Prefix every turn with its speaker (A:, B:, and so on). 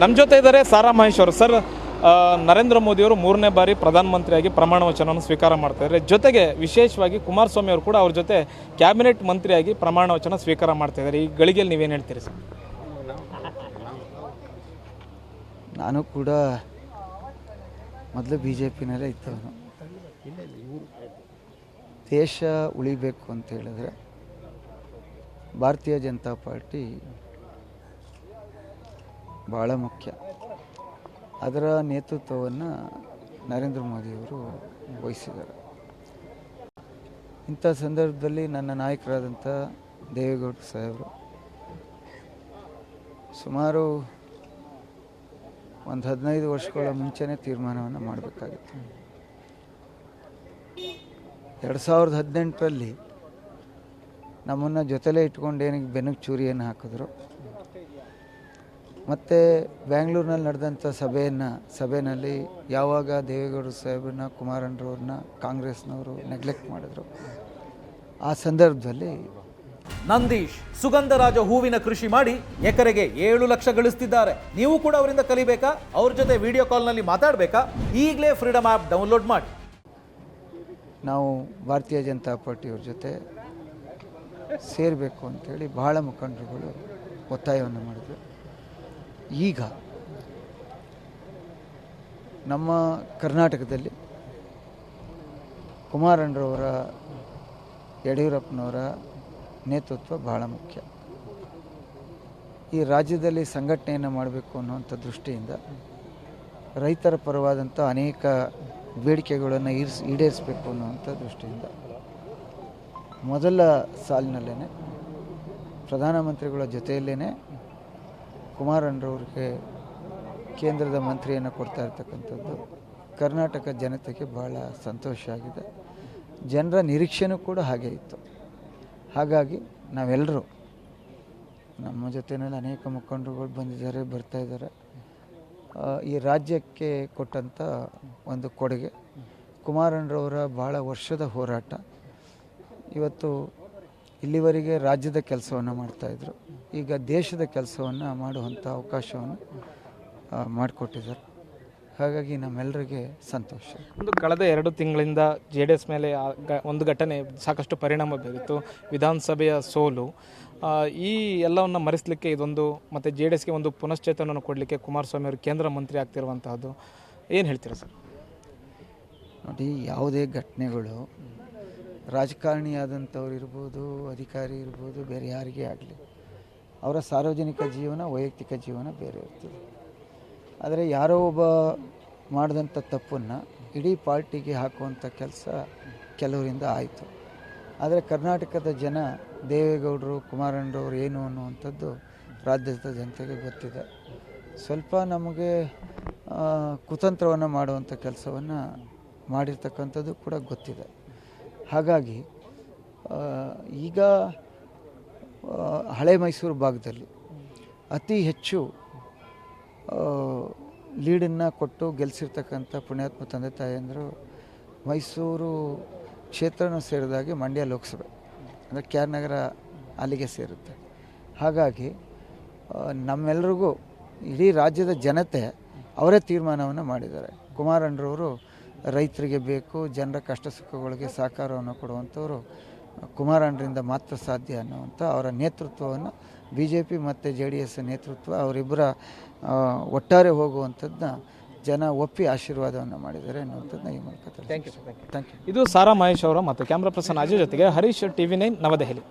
A: ನಮ್ಮ ಜೊತೆ ಇದ್ದಾರೆ ಸಾರಾ ಮಹೇಶ್ ಅವರು. ಸರ್, ನರೇಂದ್ರ ಮೋದಿಯವರು 3ನೇ ಬಾರಿ ಪ್ರಧಾನಮಂತ್ರಿಯಾಗಿ ಪ್ರಮಾಣ ವಚನವನ್ನು ಸ್ವೀಕಾರ ಮಾಡ್ತಾಯಿದ್ದಾರೆ. ಜೊತೆಗೆ ವಿಶೇಷವಾಗಿ ಕುಮಾರಸ್ವಾಮಿ ಅವರು ಕೂಡ ಅವ್ರ ಜೊತೆ ಕ್ಯಾಬಿನೆಟ್ ಮಂತ್ರಿಯಾಗಿ ಪ್ರಮಾಣ ವಚನ ಸ್ವೀಕಾರ ಮಾಡ್ತಾಯಿದ್ದಾರೆ. ಈ ಗಳಿಗೆಯಲ್ಲಿ ನೀವೇನು ಹೇಳ್ತೀರಿ ಸರ್?
B: ನಾನು ಕೂಡ ಮೊದಲು BJPನಲ್ಲೇ ಇದ್ದವನು. ದೇಶ ಉಳಿಬೇಕು ಅಂತ ಹೇಳಿದ್ರೆ ಭಾರತೀಯ ಜನತಾ ಪಾರ್ಟಿ ಭಾಳ ಮುಖ್ಯ. ಅದರ ನೇತೃತ್ವವನ್ನು ನರೇಂದ್ರ ಮೋದಿಯವರು ವಹಿಸಿದ್ದಾರೆ. ಇಂಥ ಸಂದರ್ಭದಲ್ಲಿ ನನ್ನ ನಾಯಕರಾದಂಥ ದೇವೇಗೌಡ ಸಾಹೇಬರು ಸುಮಾರು ಒಂದು 15 ವರ್ಷಗಳ ಮುಂಚೆನೇ ತೀರ್ಮಾನವನ್ನು ಮಾಡಬೇಕಾಗಿತ್ತು. 2018ರಲ್ಲಿ ನಮ್ಮನ್ನು ಜೊತೆಲೇ ಇಟ್ಕೊಂಡು ಏನಕ್ಕೆ ಬೆನ್ನಿಗೆ ಚೂರಿಯನ್ನು ಹಾಕಿದ್ರು. ಮತ್ತು ಬ್ಯಾಂಗ್ಳೂರಿನಲ್ಲಿ ನಡೆದಂಥ ಸಭೆಯಲ್ಲಿ ಯಾವಾಗ ದೇವೇಗೌಡ ಸಾಹೇಬ್ರನ್ನ ಕುಮಾರಣ್ಣವ್ರನ್ನ ಕಾಂಗ್ರೆಸ್ನವರು ನೆಗ್ಲೆಕ್ಟ್ ಮಾಡಿದ್ರು, ಆ ಸಂದರ್ಭದಲ್ಲಿ
C: ನಂದೀಶ್ ಸುಗಂಧರಾಜ ಹೂವಿನ ಕೃಷಿ ಮಾಡಿ ಎಕರೆಗೆ 7 ಲಕ್ಷ ಗಳಿಸ್ತಿದ್ದಾರೆ. ನೀವು ಕೂಡ ಅವರಿಂದ ಕಲಿಬೇಕಾ? ಅವ್ರ ಜೊತೆ ವಿಡಿಯೋ ಕಾಲ್ನಲ್ಲಿ ಮಾತಾಡಬೇಕಾ? ಈಗಲೇ ಫ್ರೀಡಮ್ ಆ್ಯಪ್ ಡೌನ್ಲೋಡ್ ಮಾಡಿ.
B: ನಾವು ಭಾರತೀಯ ಜನತಾ ಪಾರ್ಟಿಯವ್ರ ಜೊತೆ ಸೇರಬೇಕು ಅಂಥೇಳಿ ಬಹಳ ಮುಖಂಡರುಗಳು ಒತ್ತಾಯವನ್ನು ಮಾಡಿದ್ರು. ಈಗ ನಮ್ಮ ಕರ್ನಾಟಕದಲ್ಲಿ ಕುಮಾರಣ್ಣರವರ, ಯಡಿಯೂರಪ್ಪನವರ ನೇತೃತ್ವ ಬಹಳ ಮುಖ್ಯ. ಈ ರಾಜ್ಯದಲ್ಲಿ ಸಂಘಟನೆಯನ್ನು ಮಾಡಬೇಕು ಅನ್ನುವಂಥ ದೃಷ್ಟಿಯಿಂದ ರೈತರ ಪರವಾದಂಥ ಅನೇಕ ಬೇಡಿಕೆಗಳನ್ನು ಈಡೇರಿಸಬೇಕು ಅನ್ನುವಂಥ ದೃಷ್ಟಿಯಿಂದ ಮೊದಲ ಸಾಲಿನಲ್ಲೇ ಪ್ರಧಾನಮಂತ್ರಿಗಳ ಜೊತೆಯಲ್ಲೇ ಕುಮಾರಣ್ಣರವ್ರಿಗೆ ಕೇಂದ್ರದ ಮಂತ್ರಿಯನ್ನು ಕೊಡ್ತಾ ಇರ್ತಕ್ಕಂಥದ್ದು ಕರ್ನಾಟಕ ಜನತೆಗೆ ಭಾಳ ಸಂತೋಷ ಆಗಿದೆ. ಜನರ ನಿರೀಕ್ಷೆನೂ ಕೂಡ ಹಾಗೆ ಇತ್ತು. ಹಾಗಾಗಿ ನಾವೆಲ್ಲರೂ, ನಮ್ಮ ಜೊತೆಯಲ್ಲಿ ಅನೇಕ ಮುಖಂಡರುಗಳು ಬಂದಿದ್ದಾರೆ, ಬರ್ತಾಯಿದ್ದಾರೆ. ಈ ರಾಜ್ಯಕ್ಕೆ ಕೊಟ್ಟಂಥ ಒಂದು ಕೊಡುಗೆ ಕುಮಾರಣ್ಣರವರ ಭಾಳ ವರ್ಷದ ಹೋರಾಟ. ಇವತ್ತು ಇಲ್ಲಿವರೆಗೆ ರಾಜ್ಯದ ಕೆಲಸವನ್ನು ಮಾಡ್ತಾಯಿದ್ರು, ಈಗ ದೇಶದ ಕೆಲಸವನ್ನು ಮಾಡುವಂಥ ಅವಕಾಶವನ್ನು ಮಾಡಿಕೊಟ್ಟಿದ್ದಾರೆ. ಹಾಗಾಗಿ ನಮ್ಮೆಲ್ಲರಿಗೆ ಸಂತೋಷ.
A: ಕಳೆದ 2 ತಿಂಗಳಿಂದ JDS ಮೇಲೆ ಒಂದು ಘಟನೆ ಸಾಕಷ್ಟು ಪರಿಣಾಮ ಬೀರಿತ್ತು, ವಿಧಾನಸಭೆಯ ಸೋಲು. ಈ ಎಲ್ಲವನ್ನು ಮರೆಸಲಿಕ್ಕೆ ಇದೊಂದು, ಮತ್ತು JDSಗೆ ಒಂದು ಪುನಶ್ಚೇತನವನ್ನು ಕೊಡಲಿಕ್ಕೆ ಕುಮಾರಸ್ವಾಮಿ ಅವರು ಕೇಂದ್ರ ಮಂತ್ರಿ ಆಗ್ತಿರುವಂತಹದ್ದು, ಏನು ಹೇಳ್ತೀರಾ ಸರ್?
B: ನೋಡಿ, ಯಾವುದೇ ಘಟನೆಗಳು ರಾಜಕಾರಣಿಯಾದಂಥವ್ರು ಇರ್ಬೋದು, ಅಧಿಕಾರಿ ಇರ್ಬೋದು, ಬೇರೆ ಯಾರಿಗೇ ಆಗಲಿ, ಅವರ ಸಾರ್ವಜನಿಕ ಜೀವನ, ವೈಯಕ್ತಿಕ ಜೀವನ ಬೇರೆ ಇರ್ತದೆ. ಆದರೆ ಯಾರೋ ಒಬ್ಬ ಮಾಡಿದಂಥ ತಪ್ಪನ್ನು ಇಡೀ ಪಾರ್ಟಿಗೆ ಹಾಕುವಂಥ ಕೆಲಸ ಕೆಲವರಿಂದ ಆಯಿತು. ಆದರೆ ಕರ್ನಾಟಕದ ಜನ ದೇವೇಗೌಡರು, ಕುಮಾರಣ್ಣರವರು ಏನು ಅನ್ನುವಂಥದ್ದು ರಾಜ್ಯದ ಜನತೆಗೆ ಗೊತ್ತಿದೆ. ಸ್ವಲ್ಪ ನಮಗೆ ಕುತಂತ್ರವನ್ನು ಮಾಡುವಂಥ ಕೆಲಸವನ್ನು ಮಾಡಿರ್ತಕ್ಕಂಥದ್ದು ಕೂಡ ಗೊತ್ತಿದೆ. ಹಾಗಾಗಿ ಈಗ ಹಳೆ ಮೈಸೂರು ಭಾಗದಲ್ಲಿ ಅತಿ ಹೆಚ್ಚು ಲೀಡನ್ನು ಕೊಟ್ಟು ಗೆಲ್ಲಿಸಿರ್ತಕ್ಕಂಥ ಪುಣ್ಯಾತ್ಮ ತಂದೆ ತಾಯಿಯಂದರು ಮೈಸೂರು ಕ್ಷೇತ್ರನೂ ಸೇರಿದಾಗೆ ಮಂಡ್ಯ ಲೋಕಸಭೆ, ಅಂದರೆ KR ನಗರ ಅಲ್ಲಿಗೆ ಸೇರುತ್ತೆ. ಹಾಗಾಗಿ ನಮ್ಮೆಲ್ಲರಿಗೂ ಇಡೀ ರಾಜ್ಯದ ಜನತೆ ಅವರೇ ತೀರ್ಮಾನವನ್ನು ಮಾಡಿದ್ದಾರೆ. ಕುಮಾರಣ್ಣರವರು ರೈತರಿಗೆ ಬೇಕು, ಜನರ ಕಷ್ಟ ಸುಖಗಳಿಗೆ ಸಹಕಾರವನ್ನು ಕೊಡುವಂಥವರು ಕುಮಾರಣ್ಣರಿಂದ ಮಾತ್ರ ಸಾಧ್ಯ ಅನ್ನುವಂಥ ಅವರ ನೇತೃತ್ವವನ್ನು BJP ಮತ್ತು JDS ನೇತೃತ್ವ ಅವರಿಬ್ಬರ ಒಟ್ಟಾರೆ ಹೋಗುವಂಥದ್ದನ್ನ ಜನ ಒಪ್ಪಿ ಆಶೀರ್ವಾದವನ್ನು ಮಾಡಿದ್ದಾರೆ ಅನ್ನುವಂಥದ್ದನ್ನ ಈ ಮೂಲಕ.
A: Thank you. ಇದು ಸಾರಾ ಮಹೇಶ್ ಅವರು ಮತ್ತು ಕ್ಯಾಮ್ರಾ ಪರ್ಸನ್ ಅಜಯ್ ಜೊತೆಗೆ ಹರೀಶ್, TV9 ನವದೆಹಲಿ.